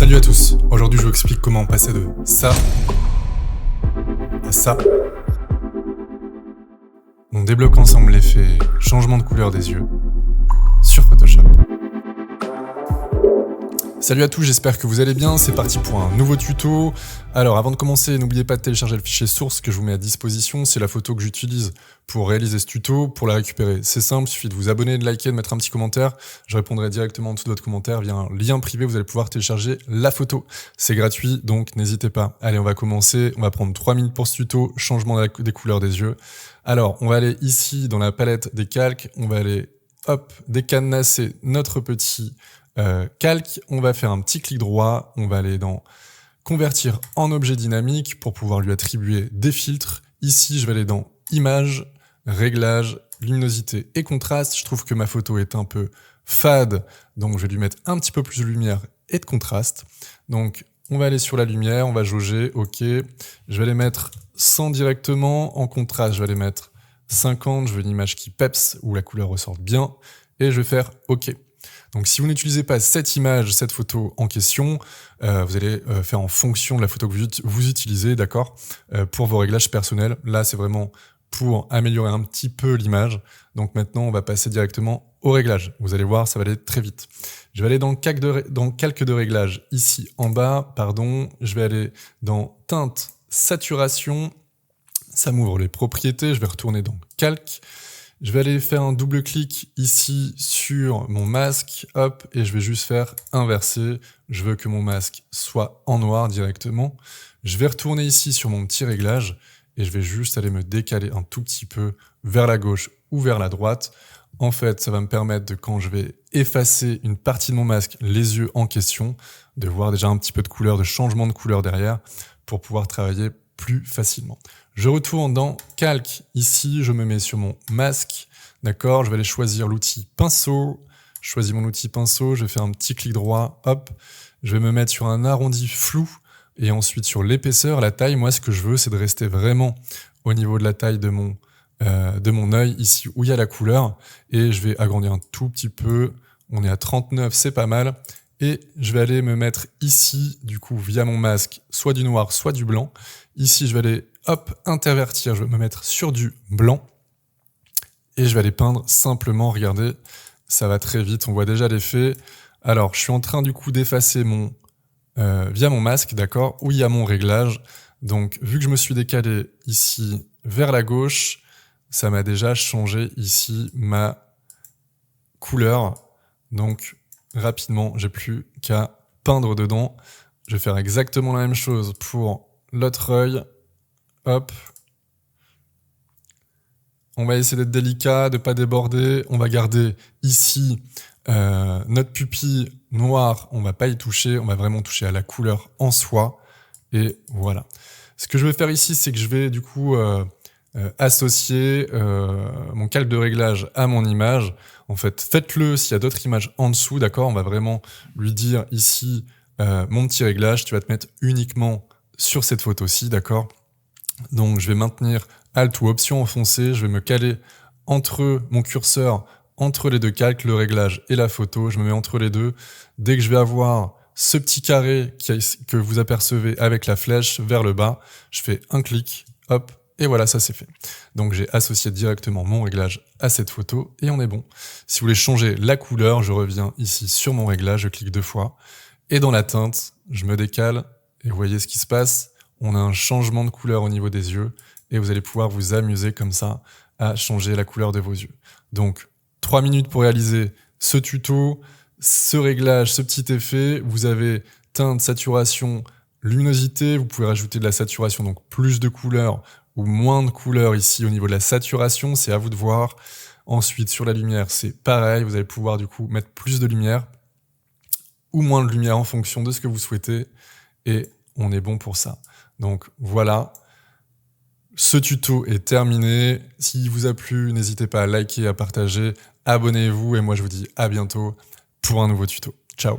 Salut à tous, aujourd'hui je vous explique comment passer de ça à ça. On débloque ensemble l'effet changement de couleur des yeux sur Photoshop. Salut à tous, j'espère que vous allez bien, c'est parti pour un nouveau tuto. Alors avant de commencer, n'oubliez pas de télécharger le fichier source que je vous mets à disposition, c'est la photo que j'utilise pour réaliser ce tuto. Pour la récupérer, c'est simple, il suffit de vous abonner, de liker, de mettre un petit commentaire. Je répondrai directement en dessous de votre commentaire via un lien privé, vous allez pouvoir télécharger la photo. C'est gratuit, donc n'hésitez pas. Allez, on va commencer, on va prendre 3 minutes pour ce tuto, changement des couleurs des yeux. Alors, on va aller ici dans la palette des calques, on va aller, hop, décadenasser notre petit calque, on va faire un petit clic droit, on va aller dans convertir en objet dynamique pour pouvoir lui attribuer des filtres. Ici, je vais aller dans images, réglages, luminosité et contraste. Je trouve que ma photo est un peu fade, donc je vais lui mettre un petit peu plus de lumière et de contraste. Donc, on va aller sur la lumière, on va jauger, ok. Je vais les mettre 100 directement, en contraste, je vais les mettre 50, je veux une image qui peps, où la couleur ressorte bien, et je vais faire ok. Donc si vous n'utilisez pas cette image, cette photo en question, vous allez faire en fonction de la photo que vous utilisez, d'accord, pour vos réglages personnels. Là, c'est vraiment pour améliorer un petit peu l'image. Donc maintenant, on va passer directement au réglage. Vous allez voir, ça va aller très vite. Je vais aller dans calque de réglage, ici en bas, pardon. Je vais aller dans teinte, saturation. Ça m'ouvre les propriétés. Je vais retourner dans calque. Je vais aller faire un double clic ici sur mon masque, hop, et je vais juste faire inverser. Je veux que mon masque soit en noir directement. Je vais retourner ici sur mon petit réglage et je vais juste aller me décaler un tout petit peu vers la gauche ou vers la droite. En fait, ça va me permettre de, quand je vais effacer une partie de mon masque, les yeux en question, de voir déjà un petit peu de couleur, de changement de couleur derrière pour pouvoir travailler plus facilement. Je retourne dans calque. Ici, je me mets sur mon masque. D'accord, je vais aller choisir l'outil pinceau. Je choisis mon outil pinceau. Je vais faire un petit clic droit. Hop. Je vais me mettre sur un arrondi flou. Et ensuite, sur l'épaisseur, la taille. Moi, ce que je veux, c'est de rester vraiment au niveau de la taille de mon œil, ici où il y a la couleur. Et je vais agrandir un tout petit peu. On est à 39, c'est pas mal. Et je vais aller me mettre ici, du coup, via mon masque, soit du noir, soit du blanc. Ici, je vais aller, hop, intervertir. Je vais me mettre sur du blanc. Et je vais aller peindre simplement. Regardez, ça va très vite. On voit déjà l'effet. Alors, je suis en train, du coup, d'effacer via mon masque, d'accord, où il y a mon réglage. Donc, vu que je me suis décalé ici vers la gauche, ça m'a déjà changé ici ma couleur. Donc, rapidement, j'ai plus qu'à peindre dedans. Je vais faire exactement la même chose pour l'autre œil. Hop. On va essayer d'être délicat, de ne pas déborder. On va garder ici notre pupille noire. On ne va pas y toucher. On va vraiment toucher à la couleur en soi. Et voilà. Ce que je vais faire ici, c'est que je vais du coup associer mon calque de réglage à mon image. En fait, faites-le s'il y a d'autres images en dessous, d'accord? On va vraiment lui dire ici, mon petit réglage, tu vas te mettre uniquement sur cette photo-ci, d'accord? Donc, je vais maintenir Alt ou Option enfoncé, je vais me caler entre mon curseur, entre les deux calques, le réglage et la photo. Je me mets entre les deux. Dès que je vais avoir ce petit carré que vous apercevez avec la flèche vers le bas, je fais un clic, hop, et voilà, ça c'est fait. Donc j'ai associé directement mon réglage à cette photo et on est bon. Si vous voulez changer la couleur, je reviens ici sur mon réglage, je clique 2 fois. Et dans la teinte, je me décale et vous voyez ce qui se passe. On a un changement de couleur au niveau des yeux et vous allez pouvoir vous amuser comme ça à changer la couleur de vos yeux. Donc 3 minutes pour réaliser ce tuto, ce réglage, ce petit effet. Vous avez teinte, saturation, luminosité. Vous pouvez rajouter de la saturation, donc plus de couleurs ou moins de couleurs ici au niveau de la saturation, c'est à vous de voir. Ensuite, sur la lumière, c'est pareil, vous allez pouvoir du coup mettre plus de lumière ou moins de lumière en fonction de ce que vous souhaitez et on est bon pour ça. Donc voilà, ce tuto est terminé. S'il vous a plu, n'hésitez pas à liker, à partager, abonnez-vous et moi je vous dis à bientôt pour un nouveau tuto. Ciao!